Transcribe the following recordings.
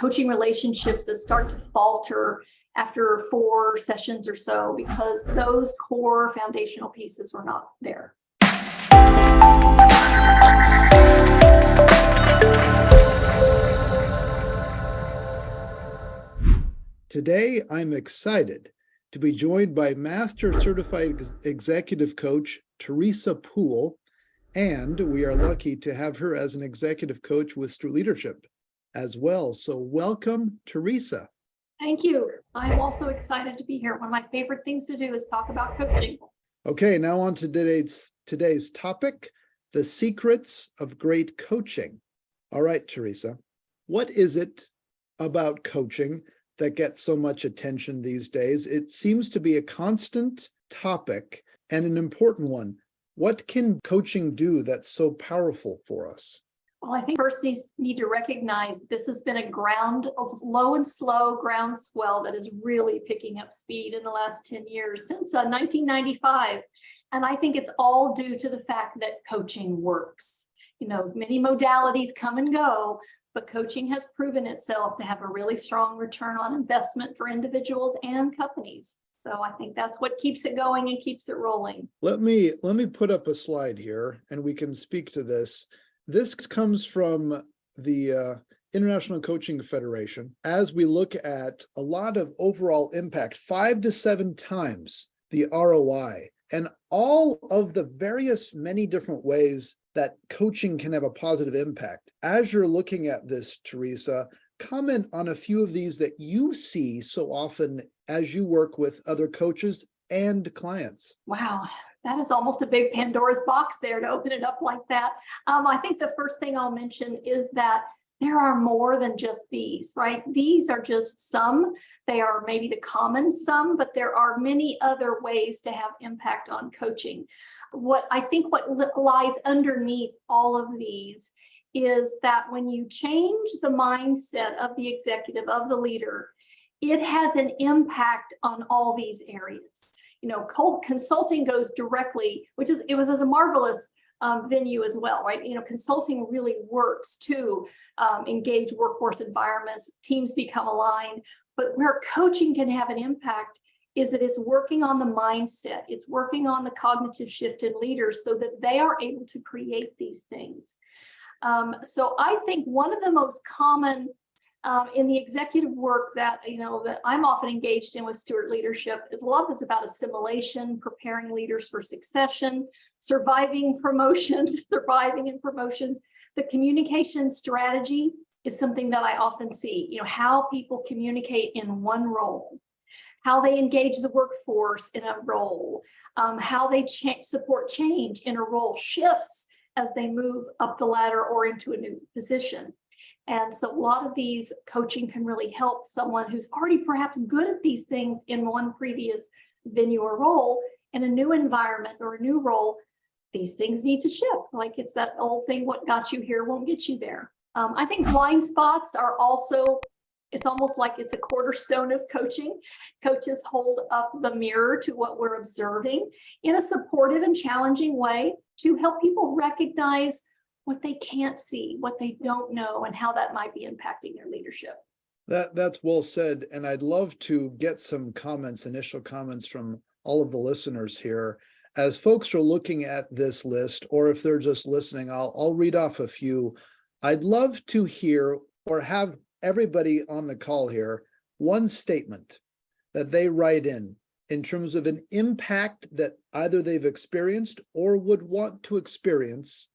coaching relationships that start to falter after 4 sessions or so because those core foundational pieces were not there. Today, I'm excited to be joined by Master Certified Executive Coach Teresa Pool, and we are lucky to have her as an executive coach with Stewart Leadership as well. So welcome, Teresa. Thank you. I'm also excited to be here. One of my favorite things to do is talk about coaching. Okay, now on to today's topic, the secrets of great coaching. All right, Teresa, what is it about coaching that gets so much attention these days? It seems to be a constant topic and an important one. What can coaching do that's so powerful for us? Well, I think first need to recognize this has been a low and slow groundswell that is really picking up speed in the last 10 years, since 1995. And I think it's all due to the fact that coaching works. You know, many modalities come and go, but coaching has proven itself to have a really strong return on investment for individuals and companies. So I think that's what keeps it going and keeps it rolling. Let me put up a slide here and we can speak to this. This comes from the International Coaching Federation. As we look at a lot of overall impact, 5 to 7 times the ROI, and all of the many different ways that coaching can have a positive impact. As you're looking at this, Teresa, comment on a few of these that you see so often as you work with other coaches and clients. Wow, that is almost a big Pandora's box there to open it up like that. I think the first thing I'll mention is that there are more than just these, right? These are just some. They are maybe the common some, but there are many other ways to have impact on coaching. What lies underneath all of these is that when you change the mindset of the executive, of the leader, it has an impact on all these areas. You know, consulting goes directly, it was a marvelous venue as well, right? You know, consulting really works to engage workforce environments, teams become aligned, but where coaching can have an impact is that it's working on the mindset, it's working on the cognitive shift in leaders so that they are able to create these things. So I think one of the most common in the executive work that I'm often engaged in with Stewart Leadership is a lot of this about assimilation, preparing leaders for succession, surviving in promotions. The communication strategy is something that I often see. You know, how people communicate in one role, how they engage the workforce in a role, how they support change in a role shifts as they move up the ladder or into a new position. And so a lot of these coaching can really help someone who's already perhaps good at these things in one previous venue or role. In a new environment or a new role, these things need to shift. Like it's that old thing, what got you here won't get you there. I think blind spots are also, it's almost like it's a cornerstone of coaching. Coaches hold up the mirror to what we're observing in a supportive and challenging way to help people recognize what they can't see, what they don't know, and how that might be impacting their leadership. That's well said. And I'd love to get some initial comments from all of the listeners here. As folks are looking at this list, or if they're just listening, I'll read off a few. I'd love to hear or have everybody on the call here, one statement that they write in terms of an impact that either they've experienced or would want to experience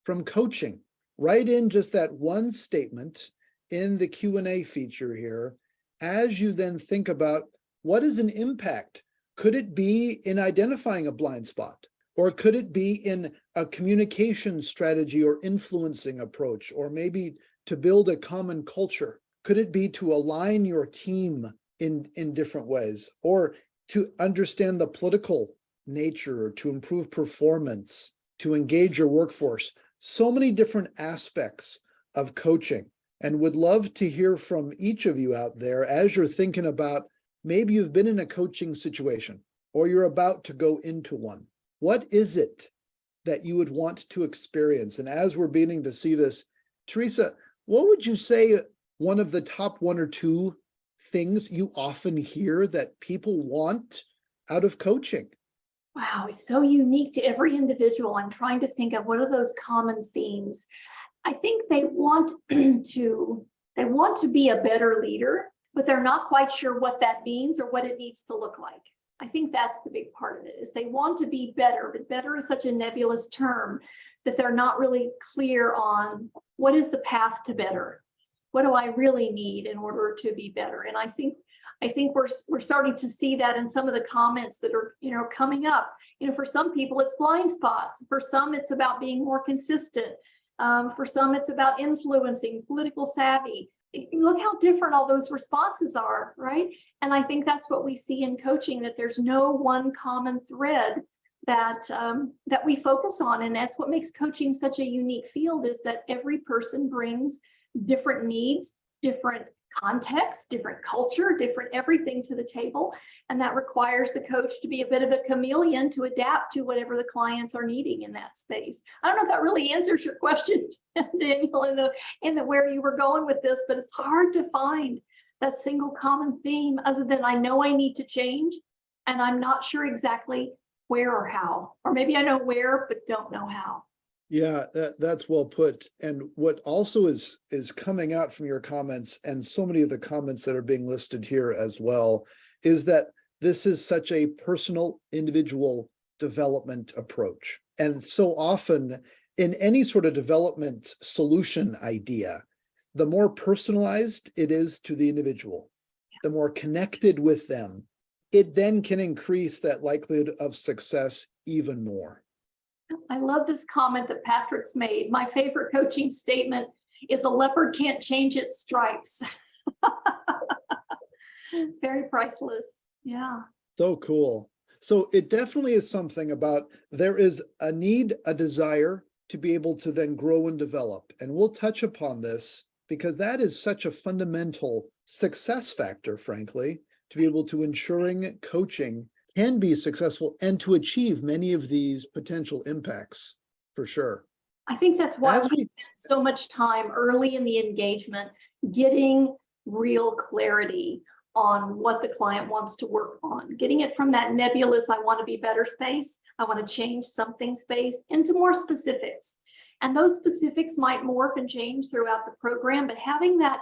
from coaching. Write in just that one statement in the Q&A feature here as you then think about what is an impact. Could it be in identifying a blind spot? Or could it be in a communication strategy or influencing approach, or maybe to build a common culture? Could it be to align your team in different ways, or to understand the political nature, to improve performance, to engage your workforce? So many different aspects of coaching, and would love to hear from each of you out there as you're thinking about maybe you've been in a coaching situation or you're about to go into one. What is it that you would want to experience? And as we're beginning to see this, Teresa, what would you say one of the top one or two things you often hear that people want out of coaching? Wow, it's so unique to every individual. I'm trying to think of what are those common themes. I think they want to be a better leader, but they're not quite sure what that means or what it needs to look like. I think that's the big part of it, is they want to be better, but better is such a nebulous term that they're not really clear on what is the path to better. What do I really need in order to be better? And I think we're starting to see that in some of the comments that are, coming up. For some people it's blind spots. For some it's about being more consistent. For some it's about influencing, political savvy. Look how different all those responses are, right? And I think that's what we see in coaching, that there's no one common thread that we focus on. And that's what makes coaching such a unique field, is that every person brings different needs, different context, different culture, different everything to the table. And that requires the coach to be a bit of a chameleon to adapt to whatever the clients are needing in that space. I don't know if that really answers your question, Daniel, in the where you were going with this, but it's hard to find that single common theme, other than I know I need to change and I'm not sure exactly where or how, or maybe I know where but don't know how. Yeah, that's well put. And what also is coming out from your comments, and so many of the comments that are being listed here as well, is that this is such a personal, individual development approach. And so often in any sort of development solution idea, the more personalized it is to the individual, the more connected with them, it then can increase that likelihood of success even more. I love this comment that Patrick's made. My favorite coaching statement is, a leopard can't change its stripes. Very priceless. Yeah. So cool. So it definitely is something about, there is a need, a desire to be able to then grow and develop. And we'll touch upon this because that is such a fundamental success factor, frankly, to be able to ensuring coaching can be successful and to achieve many of these potential impacts, for sure. I think that's why we spend so much time early in the engagement getting real clarity on what the client wants to work on, getting it from that nebulous, I want to be better space, I want to change something space, into more specifics. And those specifics might morph and change throughout the program, but having that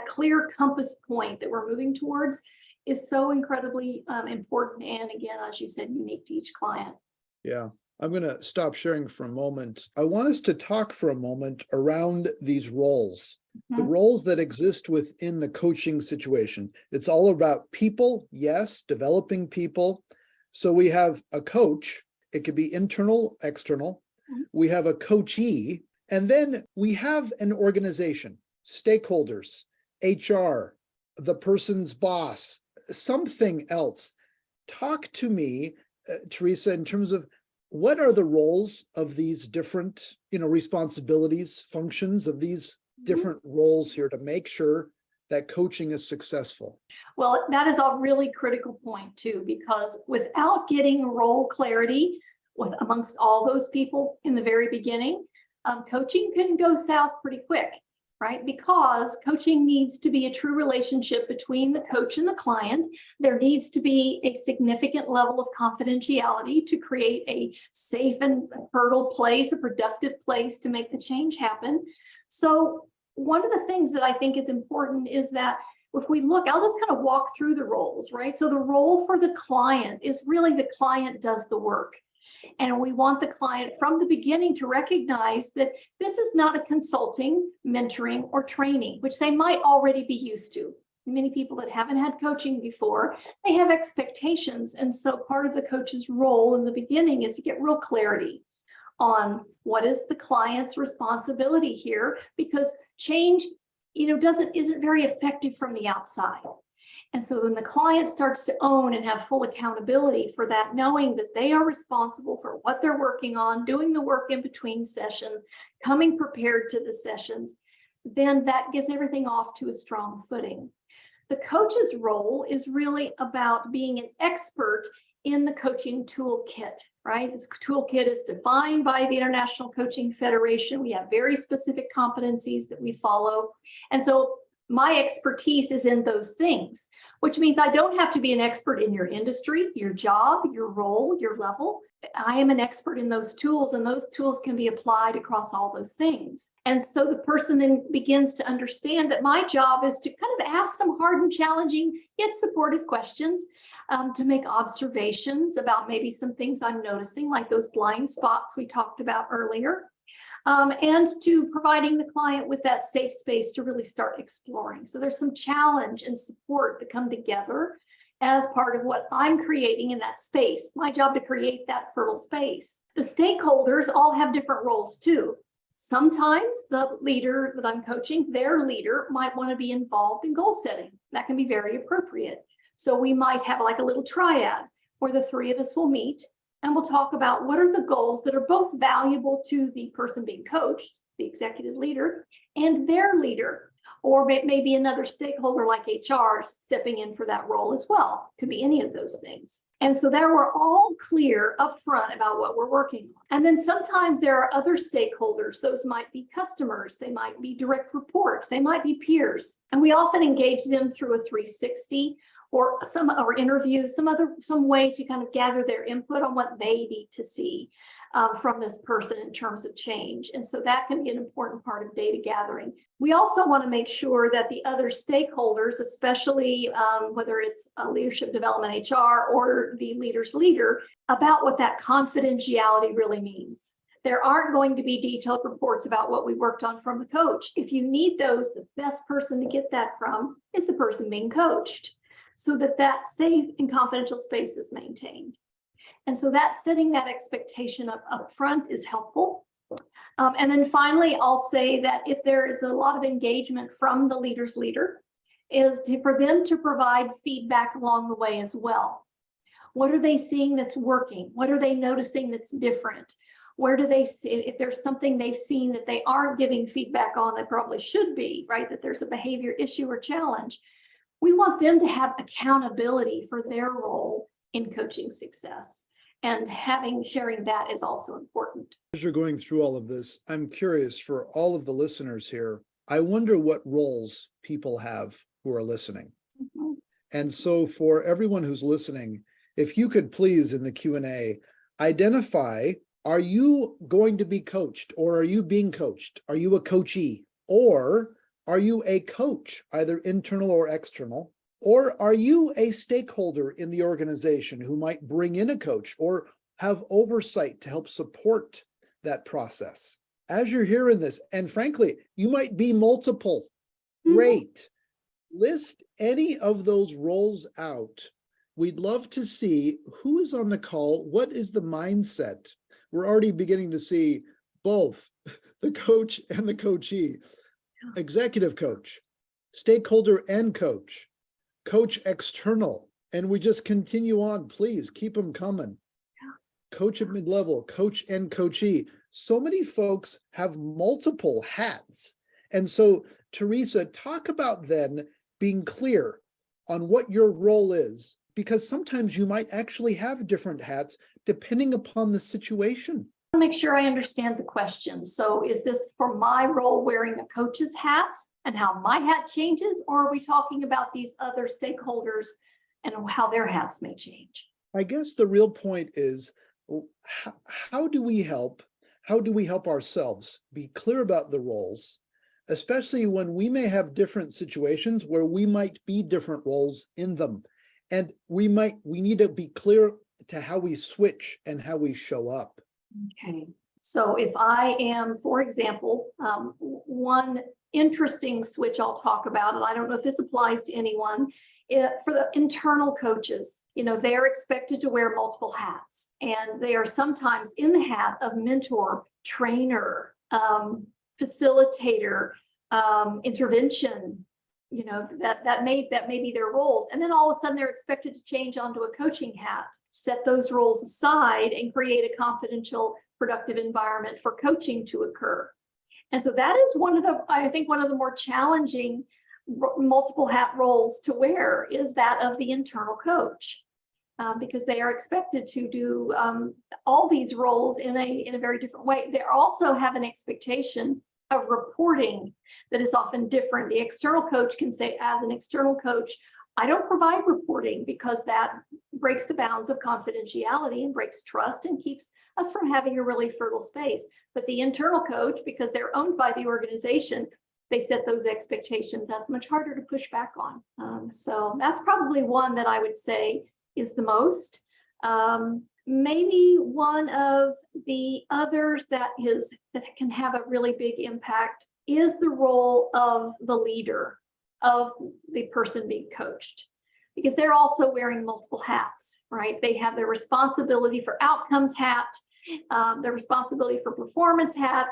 clear compass point that we're moving towards is so incredibly important. And again, as you said, unique to each client. Yeah, I'm going to stop sharing for a moment. I want us to talk for a moment around these roles, the roles that exist within the coaching situation. It's all about people, yes, developing people. So we have a coach, it could be internal, external. We have a coachee, and then we have an organization, stakeholders, HR, the person's boss, something else. Talk to me, Teresa, in terms of what are the roles of these different, responsibilities, functions of these different roles here to make sure that coaching is successful? Well, that is a really critical point too, because without getting role clarity amongst all those people in the very beginning, coaching can go south pretty quick. Right? Because coaching needs to be a true relationship between the coach and the client. There needs to be a significant level of confidentiality to create a safe and fertile place, a productive place to make the change happen. So one of the things that I think is important is that if we look, I'll just kind of walk through the roles, right? So the role for the client is really the client does the work. And we want the client from the beginning to recognize that this is not a consulting, mentoring, or training, which they might already be used to. Many people that haven't had coaching before, they have expectations. And so part of the coach's role in the beginning is to get real clarity on what is the client's responsibility here, because change, isn't very effective from the outside. And so when the client starts to own and have full accountability for that, knowing that they are responsible for what they're working on, doing the work in between sessions, coming prepared to the sessions, then that gets everything off to a strong footing. The coach's role is really about being an expert in the coaching toolkit, right? This toolkit is defined by the International Coaching Federation. We have very specific competencies that we follow. And so My expertise is in those things, which means I don't have to be an expert in your industry, your job, your role, your level. I am an expert in those tools, and those tools can be applied across all those things. And so the person then begins to understand that my job is to kind of ask some hard and challenging yet supportive questions, to make observations about maybe some things I'm noticing, like those blind spots we talked about earlier. And to providing the client with that safe space to really start exploring. So there's some challenge and support that come together as part of what I'm creating in that space. My job to create that fertile space. The stakeholders all have different roles too. Sometimes the leader that I'm coaching, their leader might want to be involved in goal setting. That can be very appropriate. So we might have like a little triad where the three of us will meet and we'll talk about what are the goals that are both valuable to the person being coached, the executive leader, and their leader, or maybe another stakeholder like HR stepping in for that role as well. Could be any of those things. And so there we're all clear up front about what we're working on. And then sometimes there are other stakeholders. Those might be customers, they might be direct reports, they might be peers. And we often engage them through a 360 or interview, some way to kind of gather their input on what they need to see from this person in terms of change. And so that can be an important part of data gathering. We also want to make sure that the other stakeholders, especially whether it's leadership development HR or the leader's leader, about what that confidentiality really means. There aren't going to be detailed reports about what we worked on from the coach. If you need those, the best person to get that from is the person being coached, so that that safe and confidential space is maintained. And so that setting that expectation up front is helpful. And then finally, I'll say that if there is a lot of engagement from the leader's leader, for them to provide feedback along the way as well. What are they seeing that's working? What are they noticing that's different? Where do they see, if there's something they've seen that they aren't giving feedback on that probably should be, right? That there's a behavior issue or challenge. We want them to have accountability for their role in coaching success, and sharing that is also important. As you're going through all of this, I'm curious for all of the listeners here, I wonder what roles people have who are listening. Mm-hmm. And so for everyone who's listening, if you could please in the Q&A, identify, are you going to be coached, or are you being coached? Are you a coachee, or are you a coach, either internal or external? Or are you a stakeholder in the organization who might bring in a coach or have oversight to help support that process? As you're hearing this, and frankly, you might be multiple. Great. List any of those roles out. We'd love to see who is on the call. What is the mindset? We're already beginning to see both the coach and the coachee. Executive coach, stakeholder and coach, coach external, and we just continue on. Please keep them coming. Coach at mid-level, coach and coachee. So many folks have multiple hats. And so, Teresa, talk about then being clear on what your role is, because sometimes you might actually have different hats depending upon the situation. Make sure I understand the question. So is this for my role wearing a coach's hat and how my hat changes, or are we talking about these other stakeholders and how their hats may change? I guess the real point is, how do we help ourselves be clear about the roles, especially when we may have different situations where we might be different roles in them, and we need to be clear to how we switch and how we show up. Okay, so if I am, for example, one interesting switch I'll talk about, and I don't know if this applies to anyone, for the internal coaches, they are expected to wear multiple hats, and they are sometimes in the hat of mentor, trainer, facilitator, intervention. That may be their roles. And then all of a sudden they're expected to change onto a coaching hat, set those roles aside and create a confidential, productive environment for coaching to occur. And so that is one of the more challenging multiple hat roles to wear, is that of the internal coach, because they are expected to do all these roles in a very different way. They also have an expectation of reporting that is often different. The external coach can say, as an external coach, I don't provide reporting because that breaks the bounds of confidentiality and breaks trust and keeps us from having a really fertile space. But the internal coach, because they're owned by the organization, they set those expectations. That's much harder to push back on. So that's probably one that I would say is the most. Maybe one of the others that can have a really big impact is the role of the leader, of the person being coached, because they're also wearing multiple hats, right? They have their responsibility for outcomes hat, their responsibility for performance hat,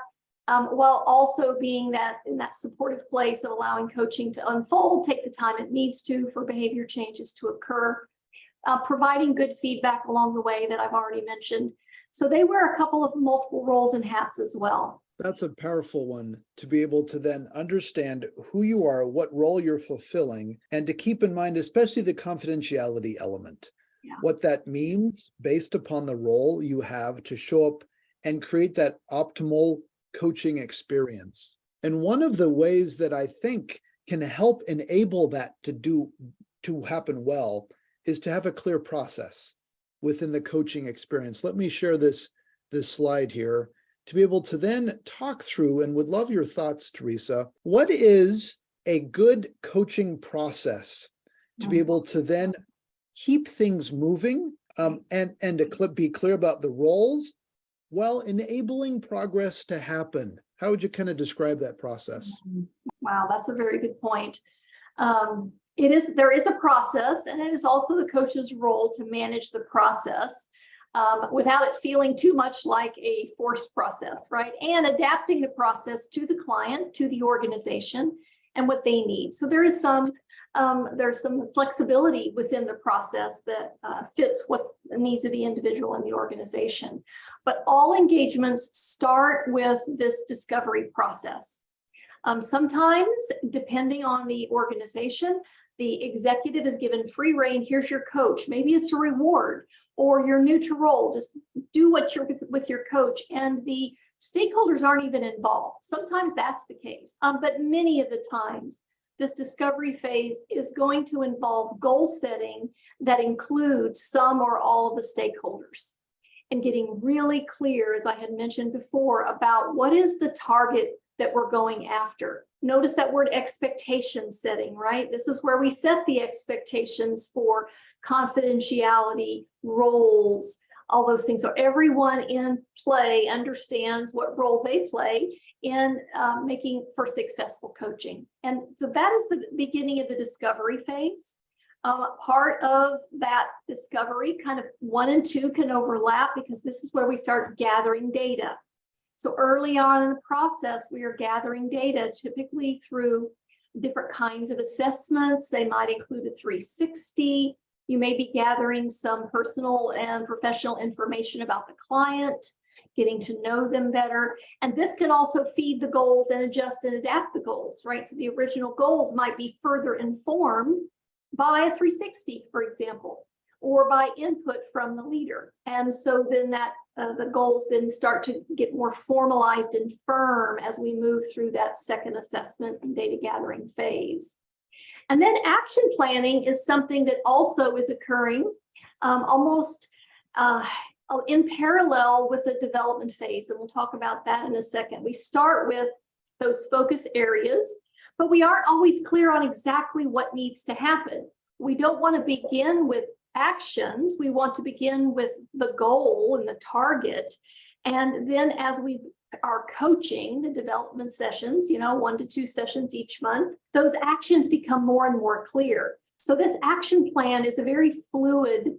while also being in that supportive place of allowing coaching to unfold, take the time it needs to for behavior changes to occur, providing good feedback along the way that I've already mentioned. So they wear a couple of multiple roles and hats as well. That's a powerful one, to be able to then understand who you are, what role you're fulfilling, and to keep in mind, especially the confidentiality element, what that means based upon the role you have to show up and create that optimal coaching experience. And one of the ways that I think can help enable that to happen well is to have a clear process within the coaching experience. Let me share this slide here to be able to then talk through, and would love your thoughts, Teresa. What is a good coaching process to be able to then keep things moving and to be clear about the roles while enabling progress to happen? How would you kind of describe that process? Wow, that's a very good point. There is a process, and it is also the coach's role to manage the process without it feeling too much like a forced process, right? And adapting the process to the client, to the organization, and what they need. So there's some flexibility within the process that fits what the needs of the individual and the organization. But all engagements start with this discovery process. Sometimes, depending on the organization, the executive is given free rein. Here's your coach. Maybe it's a reward, or you're new to role. Just do what you're with your coach, and the stakeholders aren't even involved. Sometimes that's the case, but many of the times, this discovery phase is going to involve goal setting that includes some or all of the stakeholders, and getting really clear, as I had mentioned before, about what is the target that we're going after. Notice that word expectation setting, right? This is where we set the expectations for confidentiality, roles, all those things. So everyone in play understands what role they play in making for successful coaching. And so that is the beginning of the discovery phase. Part of that discovery, kind of 1 and 2 can overlap, because this is where we start gathering data. So early on in the process, we are gathering data, typically through different kinds of assessments. They might include a 360. You may be gathering some personal and professional information about the client, getting to know them better. And this can also feed the goals and adjust and adapt the goals, right? So the original goals might be further informed by a 360, for example, or by input from the leader. And so then the goals then start to get more formalized and firm as we move through that second assessment and data gathering phase. And then action planning is something that also is occurring almost in parallel with the development phase. And we'll talk about that in a second. We start with those focus areas, but we aren't always clear on exactly what needs to happen. We don't want to begin with actions. We want to begin with the goal and the target. And then as we are coaching the development sessions, 1 to 2 sessions each month, those actions become more and more clear. So this action plan is a very fluid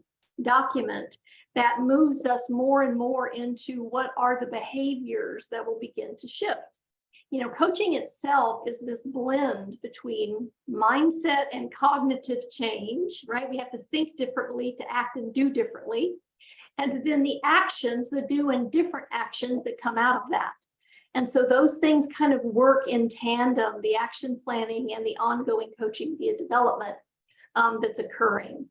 document that moves us more and more into what are the behaviors that will begin to shift. Coaching itself is this blend between mindset and cognitive change, right? We have to think differently to act and do differently. And then the actions, the do and different actions that come out of that. And so those things kind of work in tandem, the action planning and the ongoing coaching via development that's occurring.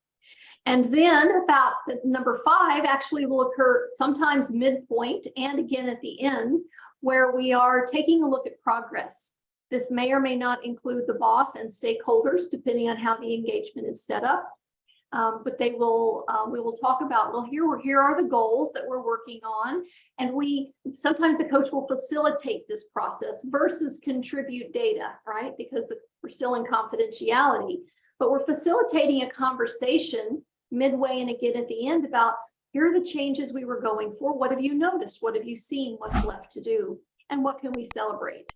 And then about number 5 actually will occur sometimes midpoint and again at the end, where we are taking a look at progress. This may or may not include the boss and stakeholders, depending on how the engagement is set up. But we will talk about, well, here are the goals that we're working on. And sometimes the coach will facilitate this process versus contribute data, right? Because we're still in confidentiality, but we're facilitating a conversation midway and again at the end about, here are the changes we were going for. What have you noticed? What have you seen? What's left to do? And what can we celebrate?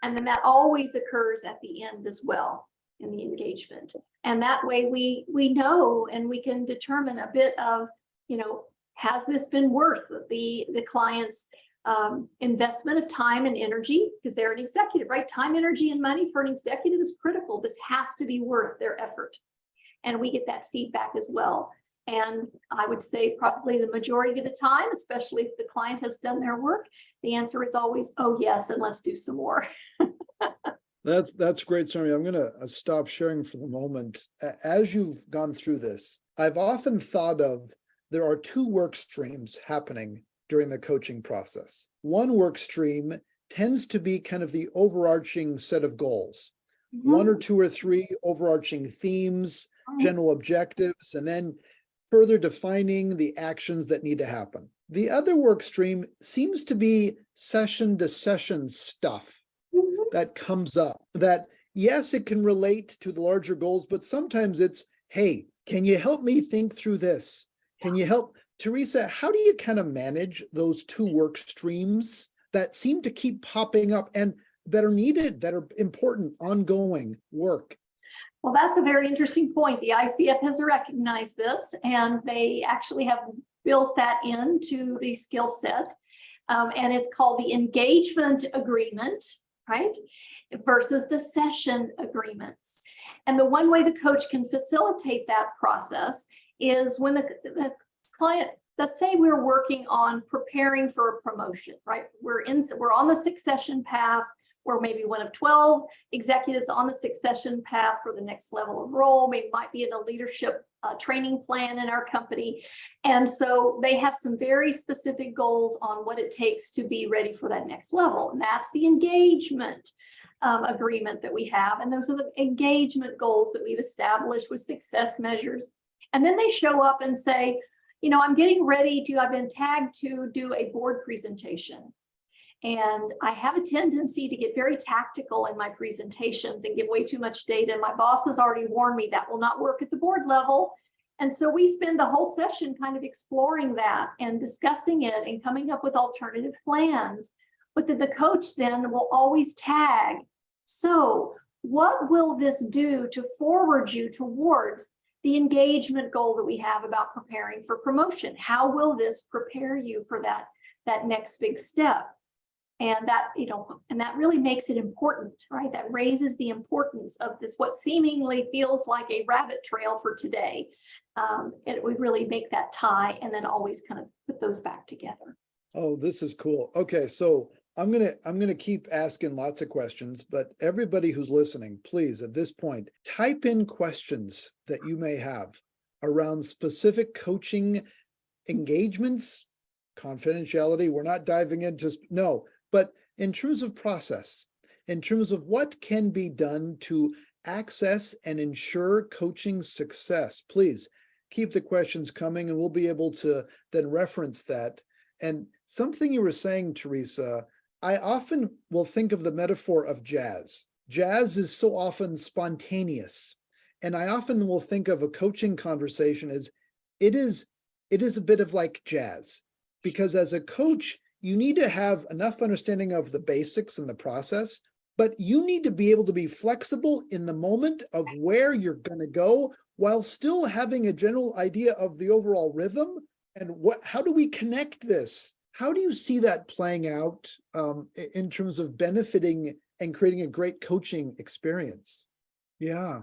And then that always occurs at the end as well in the engagement. And that way we know and we can determine a bit of, has this been worth the client's investment of time and energy, because they're an executive, right? Time, energy, and money for an executive is critical. This has to be worth their effort. And we get that feedback as well. And I would say probably the majority of the time, especially if the client has done their work, the answer is always, oh yes, and let's do some more. That's great, Sonia. I'm going to stop sharing for the moment. As you've gone through this, I've often thought of, there are two work streams happening during the coaching process. One work stream tends to be kind of the overarching set of goals, one or two or three overarching themes, general objectives, and then further defining the actions that need to happen. The other work stream seems to be session to session stuff that comes up that, yes, it can relate to the larger goals, but sometimes it's, hey, can you help me think through this? Can you help? Teresa, how do you kind of manage those two work streams that seem to keep popping up and that are needed, that are important, ongoing work? Well, that's a very interesting point. The ICF has recognized this, and they actually have built that into the skill set. And it's called the engagement agreement, right? Versus the session agreements. And the one way the coach can facilitate that process is when the client, let's say we're working on preparing for a promotion, right? We're on the succession path. We're maybe one of 12 executives on the succession path for the next level of role. We might be in a leadership training plan in our company. And so they have some very specific goals on what it takes to be ready for that next level. And that's the engagement agreement that we have. And those are the engagement goals that we've established with success measures. And then they show up and say, I'm getting ready I've been tagged to do a board presentation. And I have a tendency to get very tactical in my presentations and give way too much data. My boss has already warned me that will not work at the board level. And so we spend the whole session kind of exploring that and discussing it and coming up with alternative plans. But the coach then will always tag, so what will this do to forward you towards the engagement goal that we have about preparing for promotion? How will this prepare you for that next big step? And that, and that really makes it important, right? That raises the importance of this, what seemingly feels like a rabbit trail for today. We really make that tie and then always kind of put those back together. Oh, this is cool. Okay, so I'm gonna keep asking lots of questions, but everybody who's listening, please, at this point, type in questions that you may have around specific coaching engagements, confidentiality. We're not diving into, no. But in terms of process, in terms of what can be done to access and ensure coaching success, please keep the questions coming and we'll be able to then reference that. And something you were saying, Teresa, I often will think of the metaphor of jazz. Jazz is so often spontaneous. And I often will think of a coaching conversation as it is a bit of like jazz, because as a coach, you need to have enough understanding of the basics and the process, but you need to be able to be flexible in the moment of where you're going to go while still having a general idea of the overall rhythm and how do we connect this? How do you see that playing out in terms of benefiting and creating a great coaching experience? Yeah.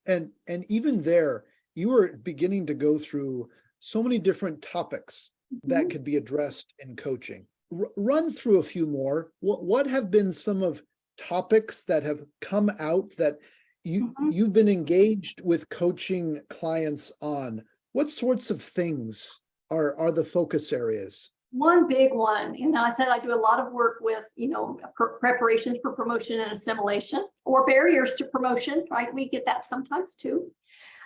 And even there, you were beginning to go through so many different topics that could be addressed in coaching. Run through a few more. What have been some of topics that have come out that you've been engaged with coaching clients on? What sorts of things are the focus areas? One big one, I said I do a lot of work with, preparations for promotion and assimilation, or barriers to promotion, right? We get that sometimes too.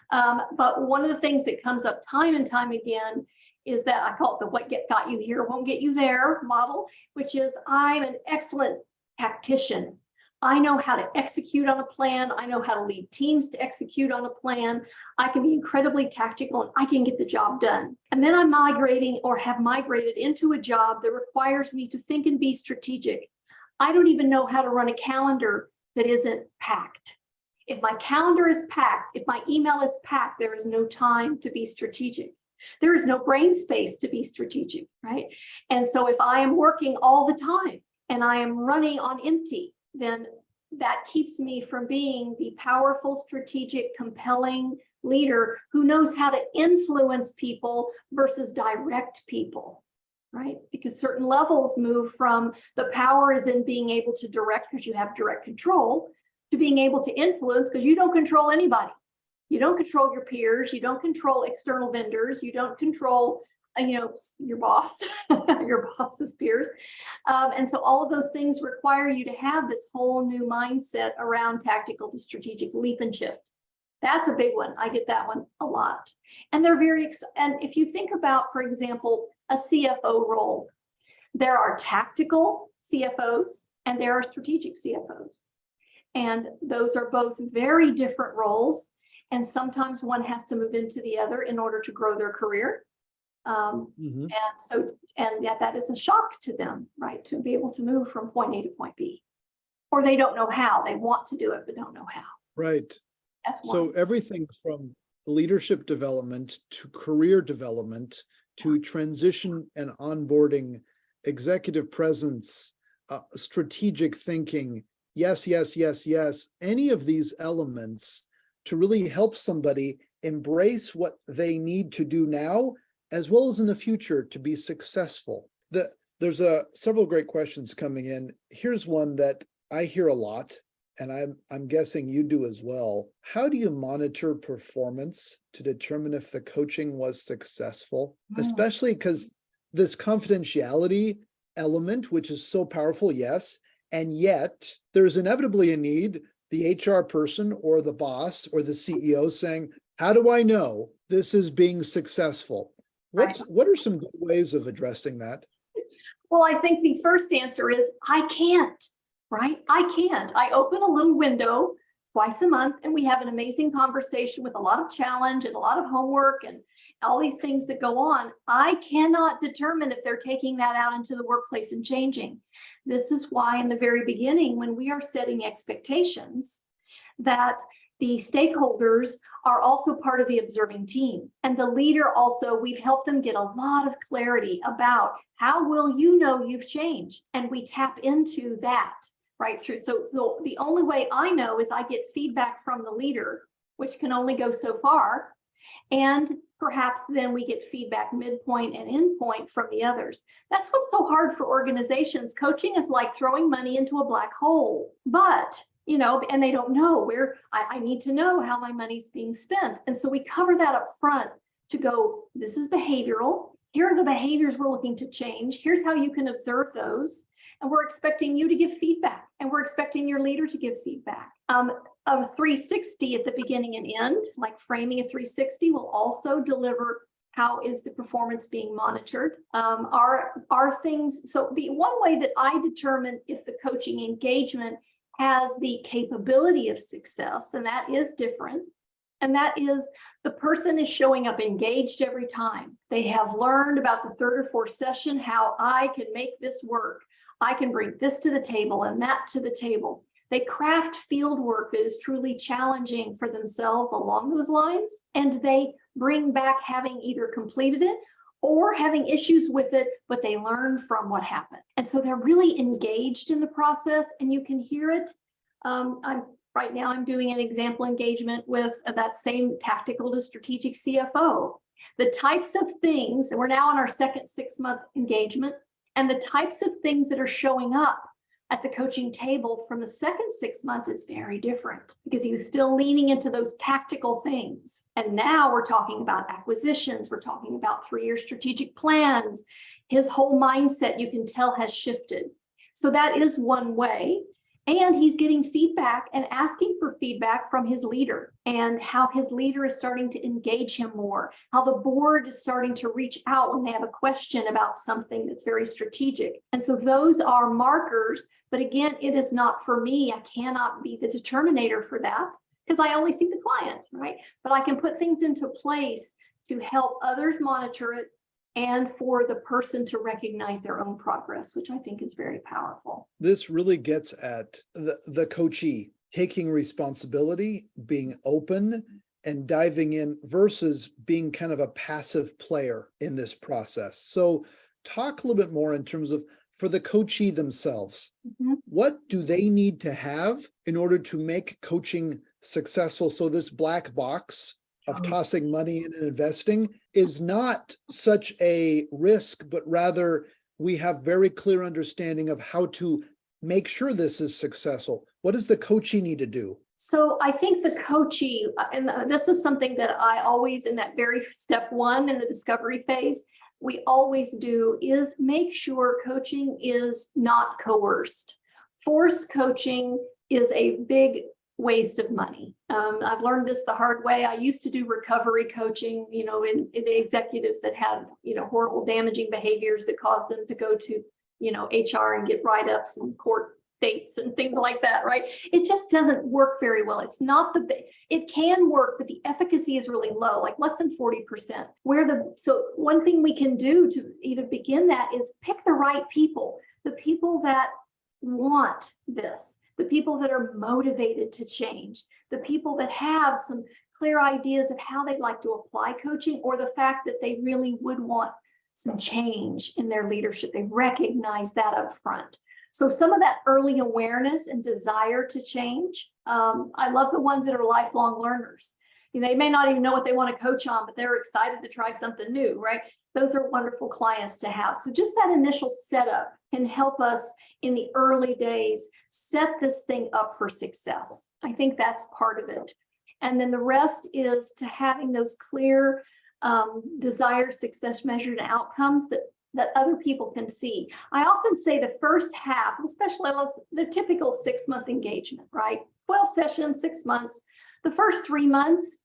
But one of the things that comes up time and time again is that I call it the what got you here won't get you there model, which is I'm an excellent tactician. I know how to execute on a plan. I know how to lead teams to execute on a plan. I can be incredibly tactical and I can get the job done. And then I'm migrating or have migrated into a job that requires me to think and be strategic. I don't even know how to run a calendar that isn't packed. If my calendar is packed, if my email is packed, there is no time to be strategic. There is no brain space to be strategic, right? And so if I am working all the time and I am running on empty, then that keeps me from being the powerful, strategic, compelling leader who knows how to influence people versus direct people, right? Because certain levels move from the power is in being able to direct because you have direct control to being able to influence because you don't control anybody. You don't control your peers. You don't control external vendors. You don't control your boss, your boss's peers. And so all of those things require you to have this whole new mindset around tactical to strategic leap and shift. That's a big one. I get that one a lot. And they're and if you think about, for example, a CFO role, there are tactical CFOs and there are strategic CFOs. And those are both very different roles. And sometimes one has to move into the other in order to grow their career. And yet that is a shock to them, right? To be able to move from point A to point B, or they don't know how. They want to do it, but don't know how. Right. That's one. So everything from leadership development to career development to transition and onboarding, executive presence, strategic thinking. Yes, yes, yes, yes. Any of these elements to really help somebody embrace what they need to do now, as well as in the future to be successful. There's several great questions coming in. Here's one that I hear a lot, and I'm guessing you do as well. How do you monitor performance to determine if the coaching was successful? Especially because this confidentiality element, which is so powerful, yes, and yet there's inevitably a need, the HR person or the boss or the CEO saying, how do I know this is being successful? What are some good ways of addressing that? Well, I think the first answer is I can't, right? I can't. I open a little window twice a month and we have an amazing conversation with a lot of challenge and a lot of homework and all these things that go on. I cannot determine if they're taking that out into the workplace and changing. This is why in the very beginning, when we are setting expectations, that the stakeholders are also part of the observing team. And the leader also, we've helped them get a lot of clarity about how will you know you've changed? And we tap into that right through. So the only way I know is I get feedback from the leader, which can only go so far. And perhaps then we get feedback midpoint and endpoint from the others. That's what's so hard for organizations. Coaching is like throwing money into a black hole. But and they don't know where I need to know how my money's being spent. And so we cover that up front to go, this is behavioral. Here are the behaviors we're looking to change. Here's how you can observe those. And we're expecting you to give feedback. And we're expecting your leader to give feedback. A 360 at the beginning and end, like framing a 360 will also deliver how is the performance being monitored. Are things, so the one way that I determine if the coaching engagement has the capability of success, and that is different. And that is the person is showing up engaged every time. They have learned about the third or fourth session, how I can make this work. I can bring this to the table and that to the table. They craft field work that is truly challenging for themselves along those lines. And they bring back having either completed it or having issues with it, but they learn from what happened. And so they're really engaged in the process and you can hear it. Right now I'm doing an example engagement with that same tactical to strategic CFO. The types of things, and we're now on our second 6-month engagement, and the types of things that are showing up at the coaching table from the second 6 months is very different because he was still leaning into those tactical things. And now we're talking about acquisitions. We're talking about 3-year strategic plans. His whole mindset, you can tell, has shifted. So that is one way. And he's getting feedback and asking for feedback from his leader, and how his leader is starting to engage him more, how the board is starting to reach out when they have a question about something that's very strategic. And so those are markers. But again, it is not for me. I cannot be the determinator for that because I only see the client, right? But I can put things into place to help others monitor it, and for the person to recognize their own progress, which I think is very powerful. This really gets at the coachee taking responsibility, being open, and diving in versus being kind of a passive player in this process. So talk a little bit more in terms of, for the coachee themselves, what do they need to have in order to make coaching successful? So this black box of tossing money in and investing is not such a risk, but rather we have very clear understanding of how to make sure this is successful. What does the coachee need to do? So I think the coachee, and this is something that I always, in that very step one in the discovery phase, we always do, is make sure coaching is not coerced. Forced coaching is a big waste of money. I've learned this the hard way. I used to do recovery coaching, in the executives that had, horrible damaging behaviors that caused them to go to, HR and get write-ups and court dates and things like that, right? It just doesn't work very well. It's not it can work, but the efficacy is really low, like less than 40%. So one thing we can do to even begin that is pick the right people, the people that want this, the people that are motivated to change, the people that have some clear ideas of how they'd like to apply coaching, or the fact that they really would want some change in their leadership. They recognize that up front. So some of that early awareness and desire to change. I love the ones that are lifelong learners. They may not even know what they want to coach on, but they're excited to try something new, right? Those are wonderful clients to have. So just that initial setup can help us in the early days set this thing up for success. I think that's part of it. And then the rest is to having those clear desired success measured outcomes that other people can see. I often say the first half, especially the typical 6-month engagement, right? 12 sessions, 6 months. The first 3 months,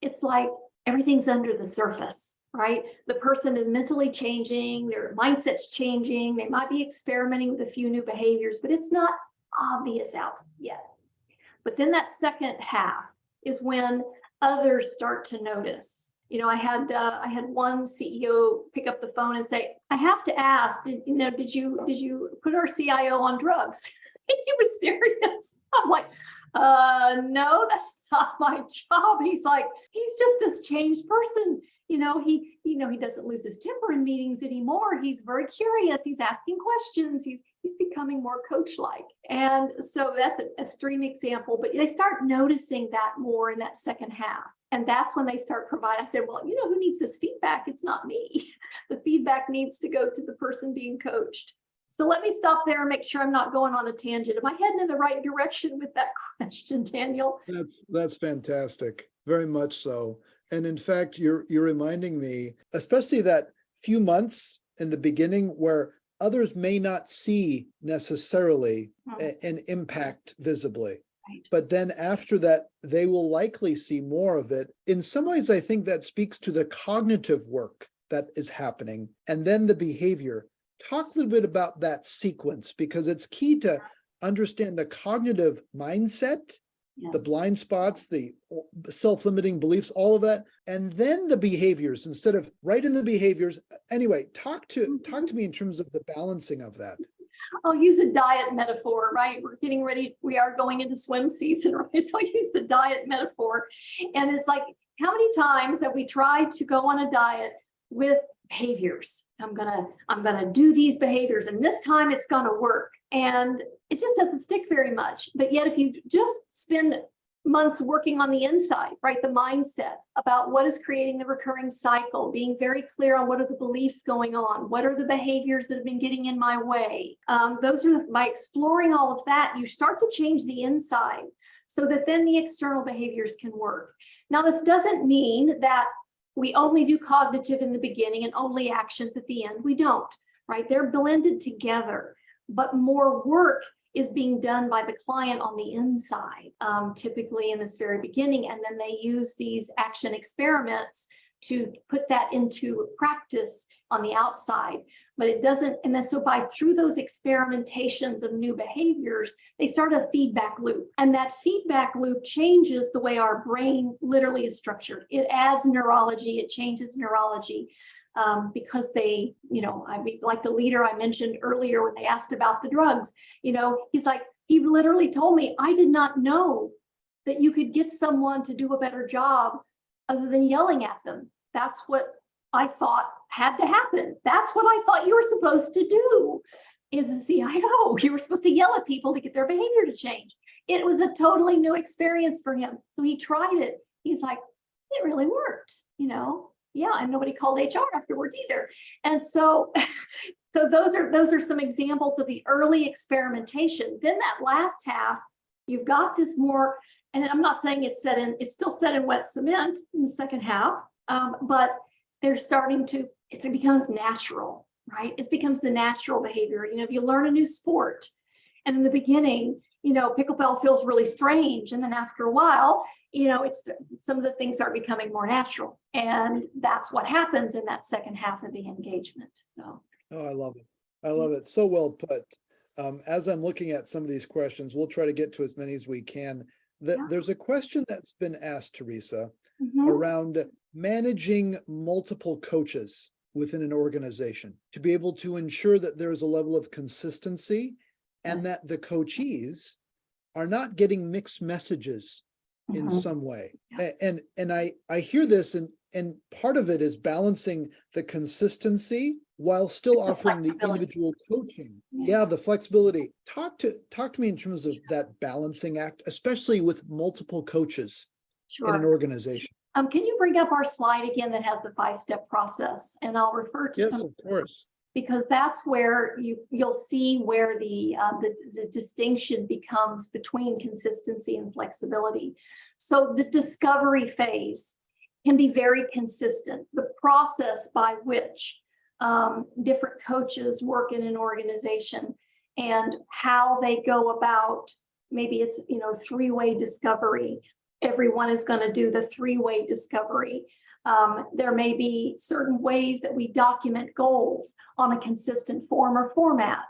it's like everything's under the surface, right? The person is mentally changing, their mindset's changing, they might be experimenting with a few new behaviors, but it's not obvious out yet. But then that second half is when others start to notice. I had one CEO pick up the phone and say, "I have to ask, did you put our CIO on drugs?" And he was serious. I'm like, no, that's not my job. He's like, he's just this changed person. He doesn't lose his temper in meetings anymore. He's very curious. He's asking questions. He's becoming more coach-like. And so that's an extreme example, but they start noticing that more in that second half. And that's when they start providing. I said, well, who needs this feedback? It's not me. The feedback needs to go to the person being coached. So let me stop there and make sure I'm not going on a tangent. Am I heading in the right direction with that question, Daniel? That's fantastic. Very much so. And in fact, you're reminding me, especially that few months in the beginning where others may not see necessarily an impact visibly. Right. But then after that, they will likely see more of it. In some ways, I think that speaks to the cognitive work that is happening, and then the behavior. Talk a little bit about that sequence, because it's key to understand the cognitive mindset, yes, the blind spots, the self-limiting beliefs, all of that, and then the behaviors instead of right in the behaviors. Anyway, talk to me in terms of the balancing of that. I'll use a diet metaphor, right? We're getting ready. We are going into swim season, right? So I use the diet metaphor. And it's like, how many times have we tried to go on a diet with behaviors? I'm gonna do these behaviors, and this time it's gonna work. And it just doesn't stick very much. But yet if you just spend months working on the inside, right? The mindset about what is creating the recurring cycle, being very clear on what are the beliefs going on, what are the behaviors that have been getting in my way. By exploring all of that, you start to change the inside so that then the external behaviors can work. Now, this doesn't mean that we only do cognitive in the beginning and only actions at the end. We don't. right? They're blended together, but more work is being done by the client on the inside, typically in this very beginning. And then they use these action experiments to put that into practice on the outside. But it doesn't, and then so through those experimentations of new behaviors, they start a feedback loop. And that feedback loop changes the way our brain literally is structured. It adds neurology, it changes neurology. Because they, I mean, like the leader I mentioned earlier when they asked about the drugs, he's like, he literally told me, I did not know that you could get someone to do a better job other than yelling at them. That's what I thought had to happen. That's what I thought you were supposed to do as a CIO. You were supposed to yell at people to get their behavior to change. It was a totally new experience for him. So he tried it. He's like, it really worked, Yeah, and nobody called HR afterwards either. And so, those are some examples of the early experimentation. Then that last half, you've got this more, and I'm not saying it's still set in wet cement in the second half, but they're starting to, it becomes natural, right? It becomes the natural behavior. If you learn a new sport, and in the beginning, pickleball feels really strange, and then after a while, it's some of the things are becoming more natural, and that's what happens in that second half of the engagement. So, I love it. I love it. So well put. As I'm looking at some of these questions, we'll try to get to as many as we can. There's a question that's been asked, Teresa, around managing multiple coaches within an organization to be able to ensure that there is a level of consistency and that the coachees are not getting mixed messages in some way. And I hear this, and part of it is balancing the consistency while still offering the individual coaching. Yeah, the flexibility. Talk to me in terms of that balancing act, especially with multiple coaches in an organization. Can you bring up our slide again that has the 5-step process? And I'll refer to Yes, of course. Because that's where you'll see where the distinction becomes between consistency and flexibility. So the discovery phase can be very consistent. The process by which different coaches work in an organization and how they go about, maybe it's 3-way discovery. Everyone is going to do the 3-way discovery. There may be certain ways that we document goals on a consistent form or format,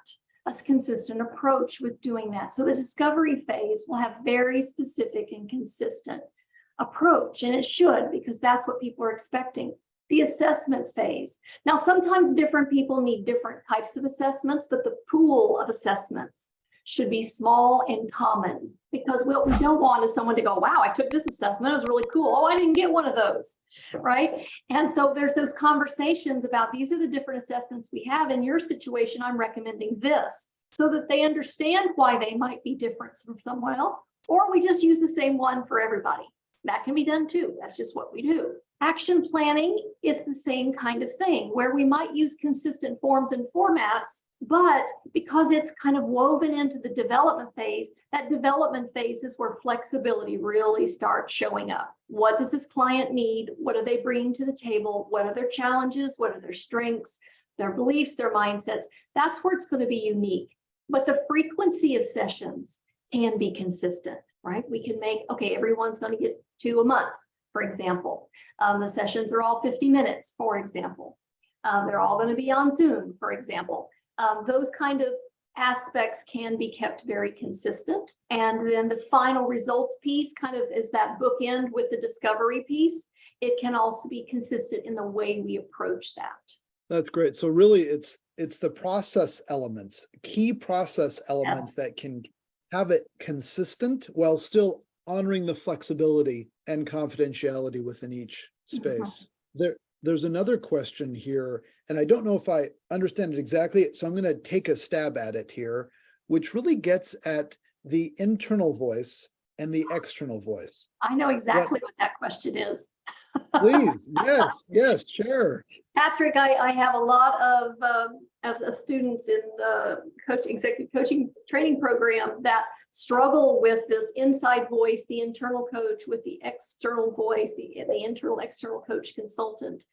a consistent approach with doing that. So the discovery phase will have very specific and consistent approach, and it should, because that's what people are expecting. The assessment phase. Now, sometimes different people need different types of assessments, but the pool of assessments should be small and common, because what we don't want is someone to go, wow, I took this assessment, it was really cool. Oh, I didn't get one of those, right? And so there's those conversations about, these are the different assessments we have. In your situation, I'm recommending this, so that they understand why they might be different from someone else, or we just use the same one for everybody. That can be done too. That's just what we do. Action planning is the same kind of thing, where we might use consistent forms and formats, but because it's kind of woven into the development phase, that development phase is where flexibility really starts showing up. What does this client need? What are they bringing to the table? What are their challenges? What are their strengths, their beliefs, their mindsets? That's where it's going to be unique. But the frequency of sessions can be consistent, right? We can make, okay, everyone's going to get 2 a month, for example. The sessions are all 50 minutes, for example. They're all going to be on Zoom, for example. Those kind of aspects can be kept very consistent. And then the final results piece kind of is that bookend with the discovery piece. It can also be consistent in the way we approach that. That's great. So really it's the process elements, key process elements that can have it consistent while still honoring the flexibility and confidentiality within each space. There's another question here, and I don't know if I understand it exactly, so I'm going to take a stab at it here, which really gets at the internal voice and the external voice. I know exactly what that question is. Please, yes, share. Patrick, I have a lot of students in the executive coaching training program that struggle with this inside voice, the internal coach, with the external voice, the internal external coach consultant.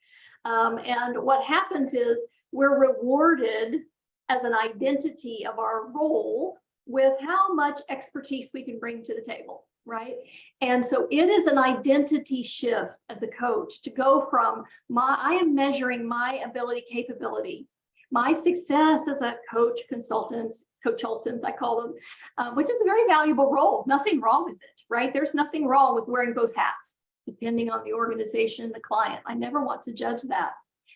And what happens is we're rewarded as an identity of our role with how much expertise we can bring to the table, right? And so it is an identity shift as a coach to go from I am measuring my ability, capability, my success as a coach, consultant, I call them, which is a very valuable role. Nothing wrong with it, right? There's nothing wrong with wearing both hats, depending on the organization and the client. I never want to judge that.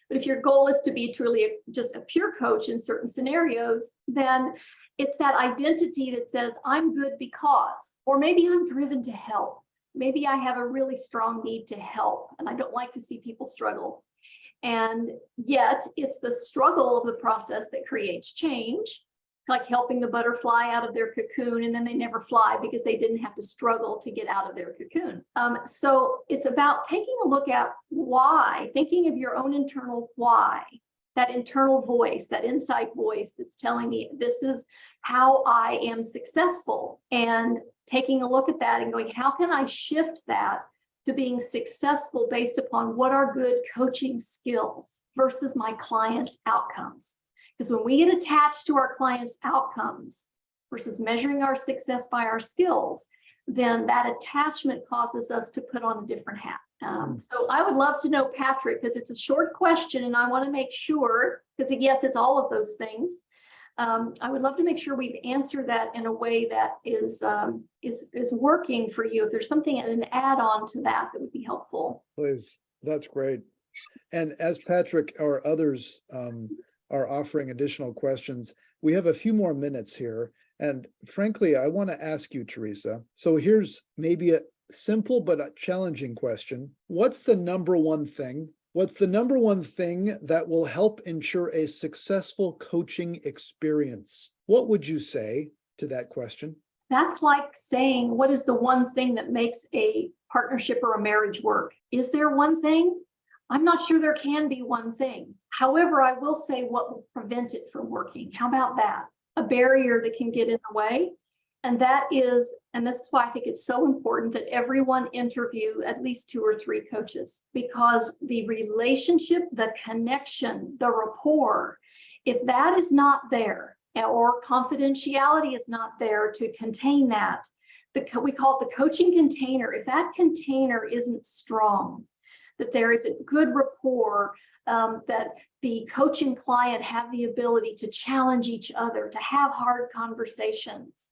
But if your goal is to be truly just a pure coach in certain scenarios, then it's that identity that says, I'm good because, or maybe I'm driven to help. Maybe I have a really strong need to help, and I don't like to see people struggle. And yet it's the struggle of the process that creates change, like helping the butterfly out of their cocoon, and then they never fly because they didn't have to struggle to get out of their cocoon. So it's about taking a look at why, thinking of your own internal why, that internal voice, that inside voice that's telling me this is how I am successful, and taking a look at that and going, how can I shift that to being successful based upon what are good coaching skills versus my clients' outcomes? Because when we get attached to our clients' outcomes versus measuring our success by our skills, then that attachment causes us to put on a different hat. So I would love to know, Patrick, because it's a short question and I want to make sure, because yes, it's all of those things. I would love to make sure we've answered that in a way that is working for you. If there's something, an add-on to that would be helpful. Please, that's great. And as Patrick or others are offering additional questions, we have a few more minutes here. And frankly, I want to ask you, Teresa. So here's maybe a simple but a challenging question. What's the number one thing? What's the number one thing that will help ensure a successful coaching experience? What would you say to that question? That's like saying, what is the one thing that makes a partnership or a marriage work? Is there one thing? I'm not sure there can be one thing. However, I will say what will prevent it from working. How about that? A barrier that can get in the way. And that is, and this is why I think it's so important that everyone interview at least 2 or 3 coaches, because the relationship, the connection, the rapport, if that is not there, or confidentiality is not there to contain that, we call it the coaching container. If that container isn't strong, that there is a good rapport, that the coach and client have the ability to challenge each other, to have hard conversations.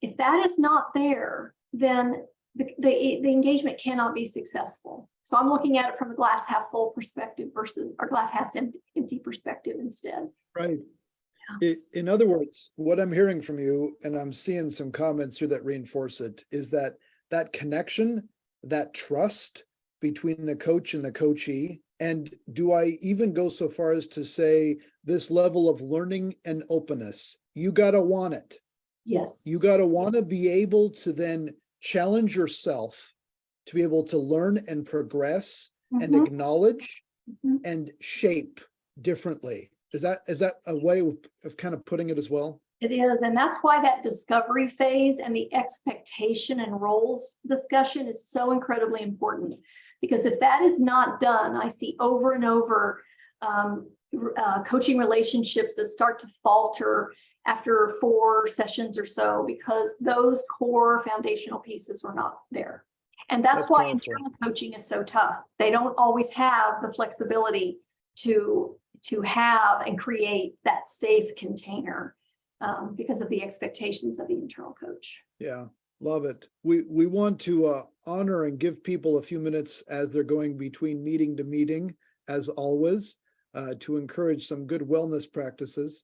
If that is not there, then the engagement cannot be successful. So I'm looking at it from a glass half full perspective versus our glass half empty perspective instead. Right. Yeah. In other words, what I'm hearing from you, and I'm seeing some comments here that reinforce it, is that connection, that trust between the coach and the coachee. And do I even go so far as to say this level of learning and openness? You got to want it. Yes. You got to want to be able to then challenge yourself to be able to learn and progress and acknowledge and shape differently. Is that a way of kind of putting it as well? It is. And that's why that discovery phase and the expectation and roles discussion is so incredibly important. Because if that is not done, I see over and over coaching relationships that start to falter after 4 sessions or so, because those core foundational pieces were not there. And that's why powerful. Internal coaching is so tough. They don't always have the flexibility to have and create that safe container because of the expectations of the internal coach. Yeah, love it. We want to honor and give people a few minutes as they're going between meeting to meeting, as always, to encourage some good wellness practices.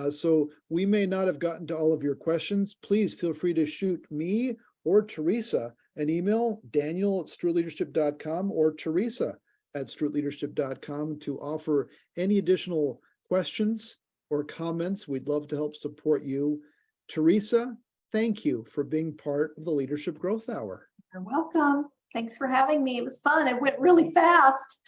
So we may not have gotten to all of your questions. Please feel free to shoot me or Teresa an email, daniel@streetleadership.com or teresa@streetleadership.com, to offer any additional questions or comments. We'd love to help support you. Teresa, thank you for being part of the Leadership Growth Hour. You're welcome. Thanks for having me. It was fun. It went really fast.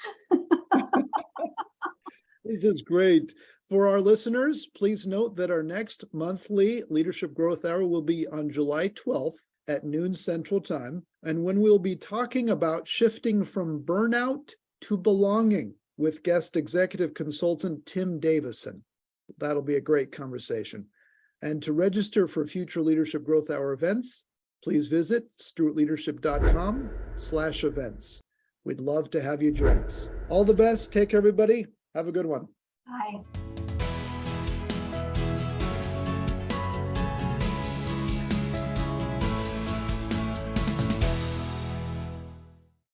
This is great. For our listeners, please note that our next monthly Leadership Growth Hour will be on July 12th at noon Central Time, and when we'll be talking about shifting from burnout to belonging. with guest executive consultant Tim Davison. That'll be a great conversation. And to register for future Leadership Growth Hour events, please visit stewartleadership.com/events. We'd love to have you join us. All the best. Take care, everybody. Have a good one. Bye.